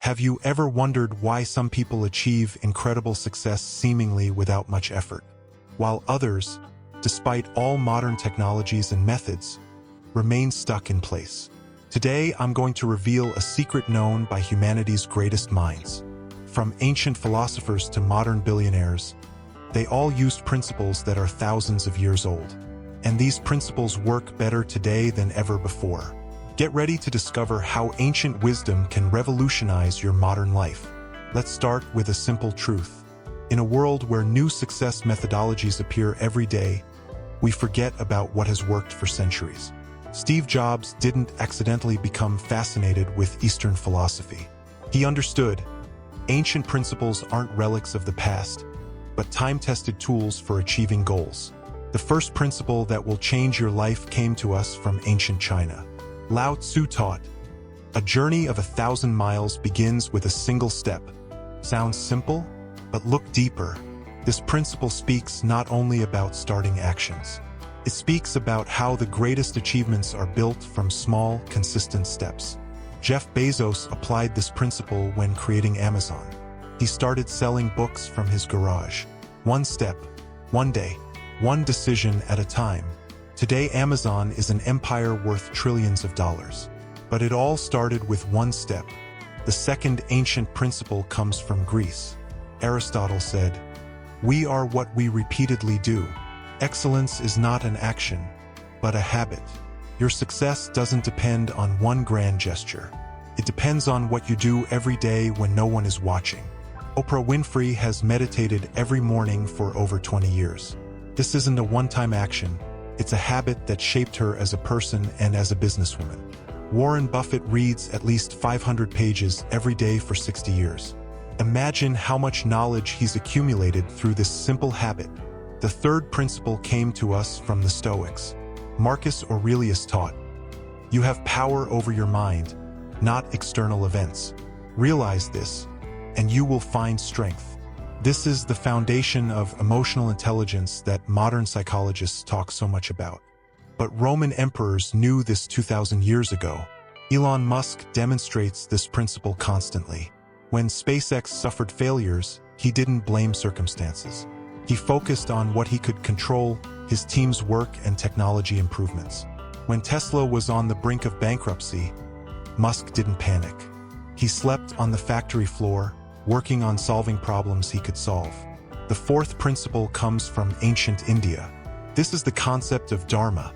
Have you ever wondered why some people achieve incredible success seemingly without much effort, while others, despite all modern technologies and methods, remain stuck in place? Today, I'm going to reveal a secret known by humanity's greatest minds. From ancient philosophers to modern billionaires, they all used principles that are thousands of years old. And these principles work better today than ever before. Get ready to discover how ancient wisdom can revolutionize your modern life. Let's start with a simple truth. In a world where new success methodologies appear every day, we forget about what has worked for centuries. Steve Jobs didn't accidentally become fascinated with Eastern philosophy. He understood ancient principles aren't relics of the past, but time-tested tools for achieving goals. The first principle that will change your life came to us from ancient China. Lao Tzu taught, "A journey of 1,000 miles begins with a single step." Sounds simple, but look deeper. This principle speaks not only about starting actions. It speaks about how the greatest achievements are built from small, consistent steps. Jeff Bezos applied this principle when creating Amazon. He started selling books from his garage. One step, one day, one decision at a time. Today, Amazon is an empire worth trillions of dollars. But it all started with one step. The second ancient principle comes from Greece. Aristotle said, "We are what we repeatedly do." Excellence is not an action, but a habit. Your success doesn't depend on one grand gesture. It depends on what you do every day when no one is watching. Oprah Winfrey has meditated every morning for over 20 years. This isn't a one-time action. It's a habit that shaped her as a person and as a businesswoman. Warren Buffett reads at least 500 pages every day for 60 years. Imagine how much knowledge he's accumulated through this simple habit. The third principle came to us from the Stoics. Marcus Aurelius taught, "You have power over your mind, not external events. Realize this, and you will find strength." This is the foundation of emotional intelligence that modern psychologists talk so much about. But Roman emperors knew this 2,000 years ago. Elon Musk demonstrates this principle constantly. When SpaceX suffered failures, he didn't blame circumstances. He focused on what he could control, his team's work and technology improvements. When Tesla was on the brink of bankruptcy, Musk didn't panic. He slept on the factory floor, working on solving problems he could solve. The fourth principle comes from ancient India. This is the concept of dharma,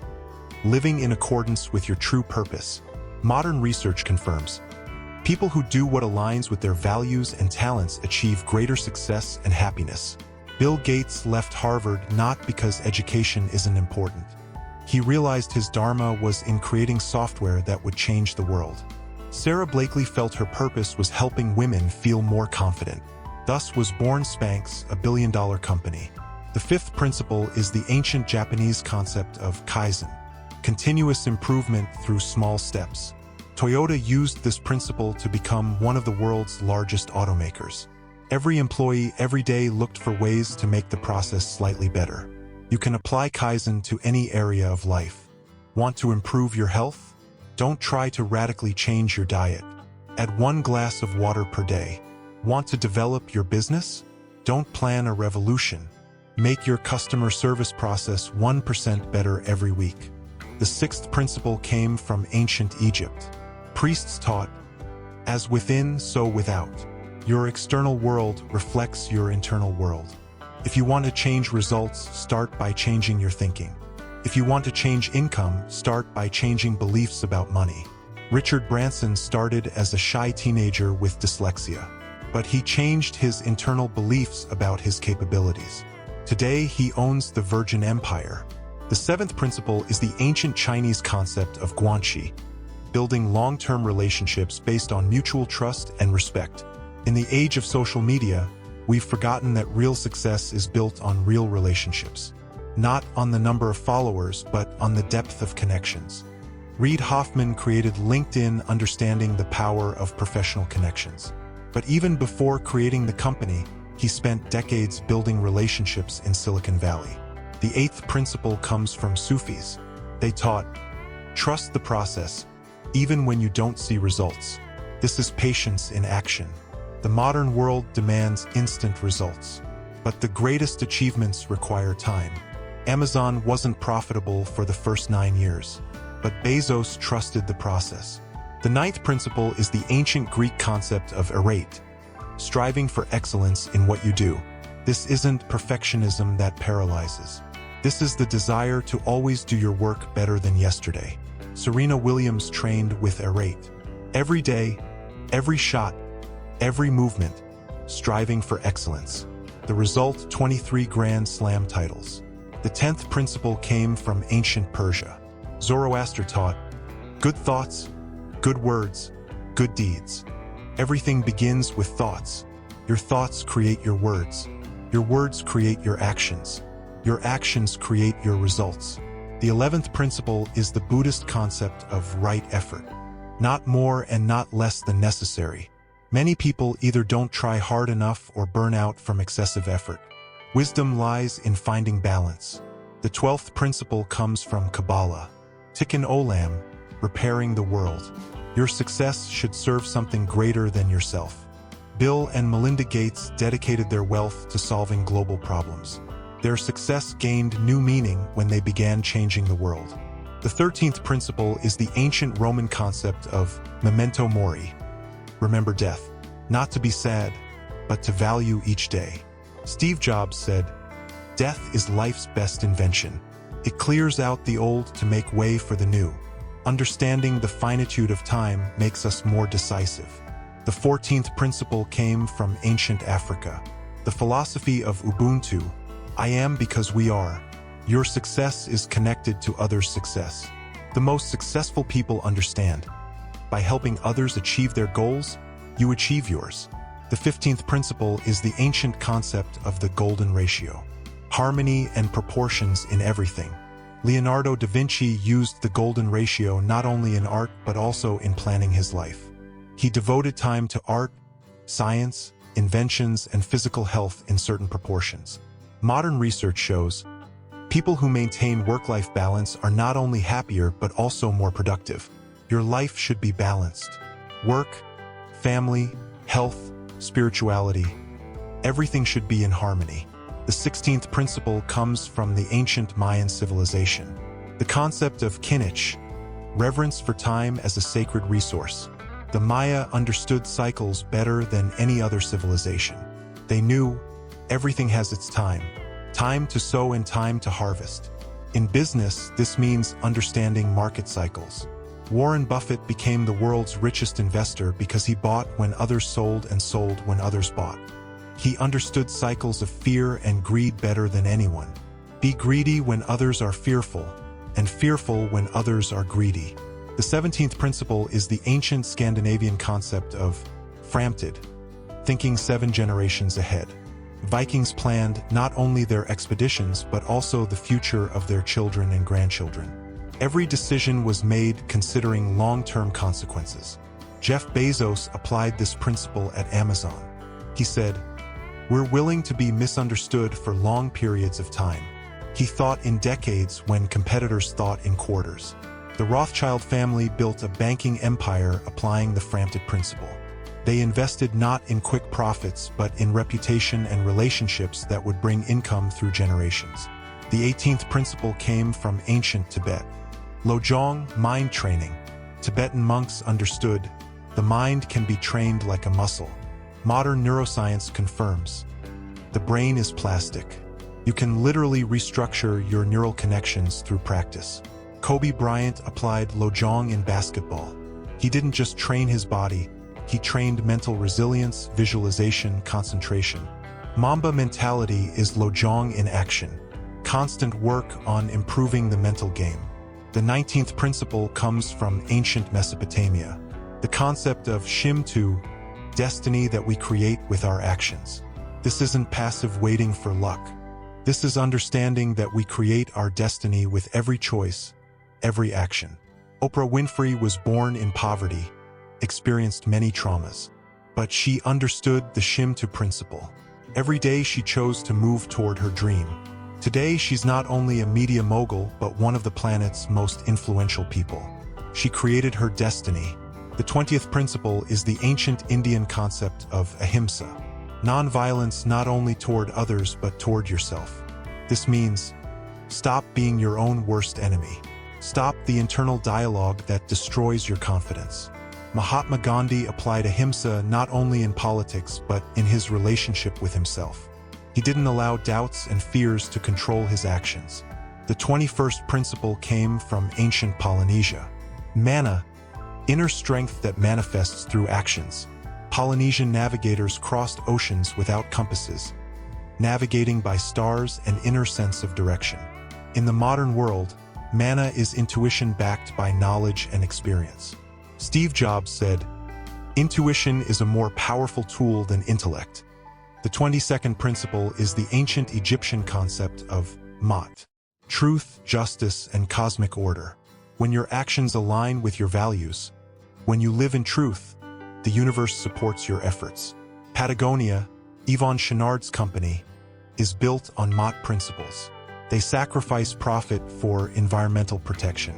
living in accordance with your true purpose. Modern research confirms, people who do what aligns with their values and talents achieve greater success and happiness. Bill Gates left Harvard not because education isn't important. He realized his dharma was in creating software that would change the world. Sarah Blakely felt her purpose was helping women feel more confident. Thus was born Spanx, a billion-dollar company. The fifth principle is the ancient Japanese concept of kaizen, continuous improvement through small steps. Toyota used this principle to become one of the world's largest automakers. Every employee every day looked for ways to make the process slightly better. You can apply Kaizen to any area of life. Want to improve your health? Don't try to radically change your diet. Add 1 glass of water per day. Want to develop your business? Don't plan a revolution. Make your customer service process 1% better every week. The sixth principle came from ancient Egypt. Priests taught, "As within, so without." Your external world reflects your internal world. If you want to change results, start by changing your thinking. If you want to change income, start by changing beliefs about money. Richard Branson started as a shy teenager with dyslexia, but he changed his internal beliefs about his capabilities. Today, he owns the Virgin Empire. The seventh principle is the ancient Chinese concept of guanxi, building long-term relationships based on mutual trust and respect. In the age of social media, we've forgotten that real success is built on real relationships. Not on the number of followers, but on the depth of connections. Reid Hoffman created LinkedIn understanding the power of professional connections. But even before creating the company, he spent decades building relationships in Silicon Valley. The eighth principle comes from Sufis. They taught, "Trust the process, even when you don't see results." This is patience in action. The modern world demands instant results. But the greatest achievements require time. Amazon wasn't profitable for the first 9 years, but Bezos trusted the process. The ninth principle is the ancient Greek concept of arete, striving for excellence in what you do. This isn't perfectionism that paralyzes. This is the desire to always do your work better than yesterday. Serena Williams trained with arete. Every day, every shot, every movement, striving for excellence. The result, 23 Grand Slam titles. The 10th principle came from ancient Persia. Zoroaster taught, good thoughts, good words, good deeds. Everything begins with thoughts. Your thoughts create your words. Your words create your actions. Your actions create your results. The 11th principle is the Buddhist concept of right effort. Not more and not less than necessary. Many people either don't try hard enough or burn out from excessive effort. Wisdom lies in finding balance. The 12th principle comes from Kabbalah. Tikkun Olam, repairing the world. Your success should serve something greater than yourself. Bill and Melinda Gates dedicated their wealth to solving global problems. Their success gained new meaning when they began changing the world. The 13th principle is the ancient Roman concept of memento mori. Remember death, not to be sad, but to value each day. Steve Jobs said, "Death is life's best invention. It clears out the old to make way for the new. Understanding the finitude of time makes us more decisive." The 14th principle came from ancient Africa. The philosophy of Ubuntu, I am because we are. Your success is connected to others' success. The most successful people understand. By helping others achieve their goals, you achieve yours. The 15th principle is the ancient concept of the golden ratio. Harmony and proportions in everything. Leonardo da Vinci used the golden ratio not only in art but also in planning his life. He devoted time to art, science, inventions, and physical health in certain proportions. Modern research shows people who maintain work-life balance are not only happier but also more productive. Your life should be balanced. Work, family, health, spirituality, everything should be in harmony. The 16th principle comes from the ancient Mayan civilization. The concept of kinich, reverence for time as a sacred resource. The Maya understood cycles better than any other civilization. They knew everything has its time. Time to sow and time to harvest. In business, this means understanding market cycles. Warren Buffett became the world's richest investor because he bought when others sold and sold when others bought. He understood cycles of fear and greed better than anyone. Be greedy when others are fearful, and fearful when others are greedy. The 17th principle is the ancient Scandinavian concept of framtid, thinking 7 generations ahead. Vikings planned not only their expeditions but also the future of their children and grandchildren. Every decision was made considering long-term consequences. Jeff Bezos applied this principle at Amazon. He said, "We're willing to be misunderstood for long periods of time." He thought in decades when competitors thought in quarters. The Rothschild family built a banking empire applying the framtid principle. They invested not in quick profits but in reputation and relationships that would bring income through generations. The 18th principle came from ancient Tibet. Lojong, mind training. Tibetan monks understood, the mind can be trained like a muscle. Modern neuroscience confirms, the brain is plastic. You can literally restructure your neural connections through practice. Kobe Bryant applied Lojong in basketball. He didn't just train his body, he trained mental resilience, visualization, concentration. Mamba mentality is Lojong in action. Constant work on improving the mental game. The 19th principle comes from ancient Mesopotamia. The concept of Shimtu, destiny that we create with our actions. This isn't passive waiting for luck. This is understanding that we create our destiny with every choice, every action. Oprah Winfrey was born in poverty, experienced many traumas, but she understood the Shimtu principle. Every day she chose to move toward her dream. Today she's not only a media mogul but one of the planet's most influential people. She created her destiny, The 20th principle is the ancient Indian concept of ahimsa, non-violence not only toward others but toward yourself. This means, stop being your own worst enemy. Stop the internal dialogue that destroys your confidence. Mahatma Gandhi applied ahimsa not only in politics but in his relationship with himself. He didn't allow doubts and fears to control his actions. The 21st principle came from ancient Polynesia. Mana, inner strength that manifests through actions. Polynesian navigators crossed oceans without compasses, navigating by stars and inner sense of direction. In the modern world, mana is intuition backed by knowledge and experience. Steve Jobs said, "Intuition is a more powerful tool than intellect." The 22nd principle is the ancient Egyptian concept of Ma'at, truth, justice, and cosmic order. When your actions align with your values, when you live in truth, the universe supports your efforts. Patagonia, Yvon Chouinard's company, is built on Ma'at principles. They sacrifice profit for environmental protection.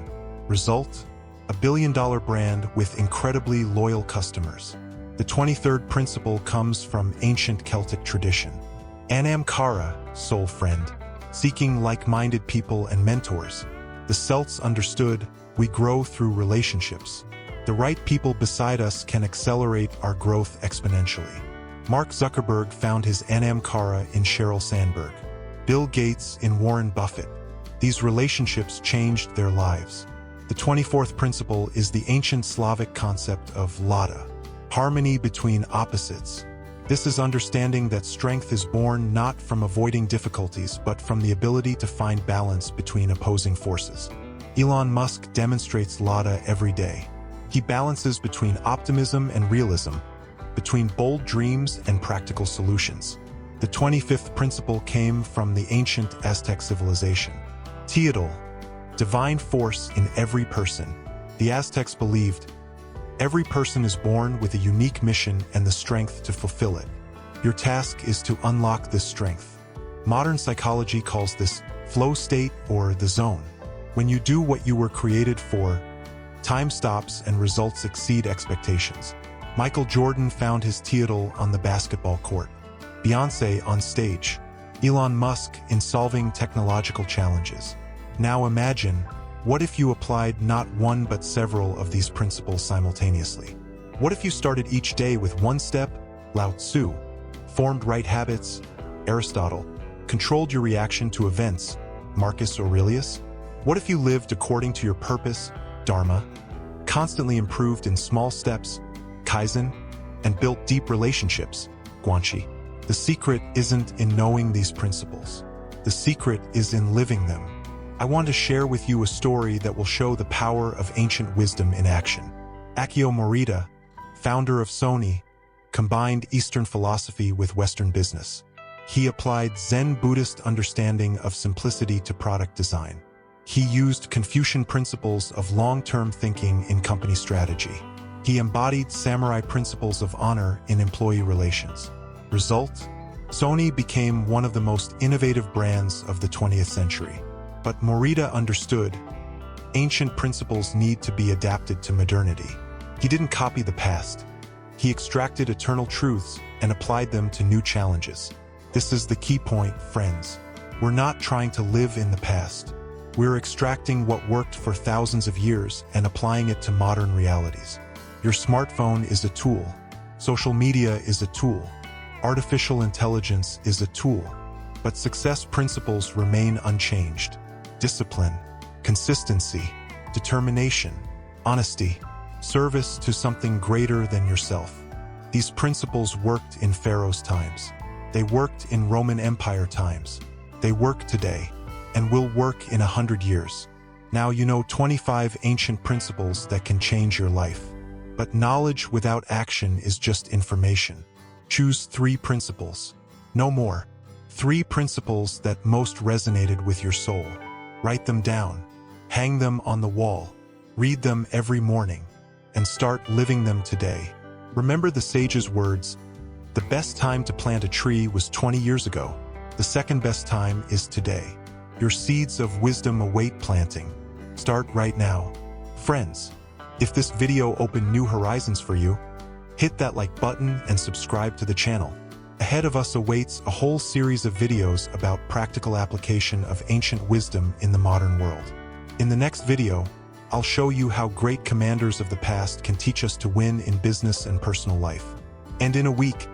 Result? A billion-dollar brand with incredibly loyal customers. The 23rd principle comes from ancient Celtic tradition. Anam Cara, soul friend, seeking like-minded people and mentors. The Celts understood, we grow through relationships. The right people beside us can accelerate our growth exponentially. Mark Zuckerberg found his Anam Cara in Sheryl Sandberg. Bill Gates in Warren Buffett. These relationships changed their lives. The 24th principle is the ancient Slavic concept of Lada, harmony between opposites. This is understanding that strength is born not from avoiding difficulties but from the ability to find balance between opposing forces. Elon Musk demonstrates Lada every day. He balances between optimism and realism, between bold dreams and practical solutions. The 25th principle came from the ancient Aztec civilization. Teotl, divine force in every person. The Aztecs believed, every person is born with a unique mission and the strength to fulfill it. Your task is to unlock this strength. Modern psychology calls this flow state or the zone. When you do what you were created for, time stops and results exceed expectations. Michael Jordan found his Teotl on the basketball court. Beyoncé on stage. Elon Musk in solving technological challenges. Now imagine, what if you applied not one but several of these principles simultaneously? What if you started each day with one step, Lao Tzu, formed right habits, Aristotle, controlled your reaction to events, Marcus Aurelius? What if you lived according to your purpose, Dharma, constantly improved in small steps, Kaizen, and built deep relationships, Guanxi? The secret isn't in knowing these principles. The secret is in living them. I want to share with you a story that will show the power of ancient wisdom in action. Akio Morita, founder of Sony, combined Eastern philosophy with Western business. He applied Zen Buddhist understanding of simplicity to product design. He used Confucian principles of long-term thinking in company strategy. He embodied samurai principles of honor in employee relations. Result? Sony became one of the most innovative brands of the 20th century. But Morita understood, ancient principles need to be adapted to modernity. He didn't copy the past. He extracted eternal truths and applied them to new challenges. This is the key point, friends. We're not trying to live in the past. We're extracting what worked for thousands of years and applying it to modern realities. Your smartphone is a tool. Social media is a tool. Artificial intelligence is a tool. But success principles remain unchanged. Discipline, consistency, determination, honesty, service to something greater than yourself. These principles worked in Pharaoh's times. They worked in Roman Empire times. They work today and will work in 100 years. Now you know 25 ancient principles that can change your life. But knowledge without action is just information. Choose 3 principles. No more. 3 principles that most resonated with your soul. Write them down. Hang them on the wall. Read them every morning. And start living them today. Remember the sage's words, the best time to plant a tree was 20 years ago. The second best time is today. Your seeds of wisdom await planting. Start right now. Friends, If this video opened new horizons for you, hit that like button and subscribe to the channel. Ahead of us awaits a whole series of videos about practical application of ancient wisdom in the modern world. In the next video, I'll show you how great commanders of the past can teach us to win in business and personal life. And in a week,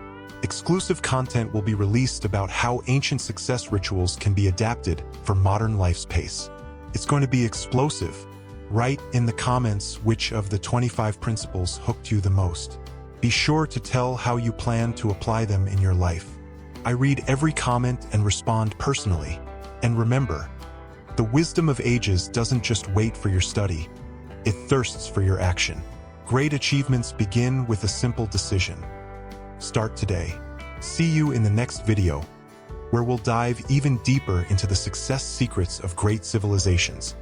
exclusive content will be released about how ancient success rituals can be adapted for modern life's pace. It's going to be explosive. Write in the comments which of the 25 principles hooked you the most. Be sure to tell how you plan to apply them in your life. I read every comment and respond personally. And remember, the wisdom of ages doesn't just wait for your study, it thirsts for your action. Great achievements begin with a simple decision. Start today. See you in the next video, where we'll dive even deeper into the success secrets of great civilizations.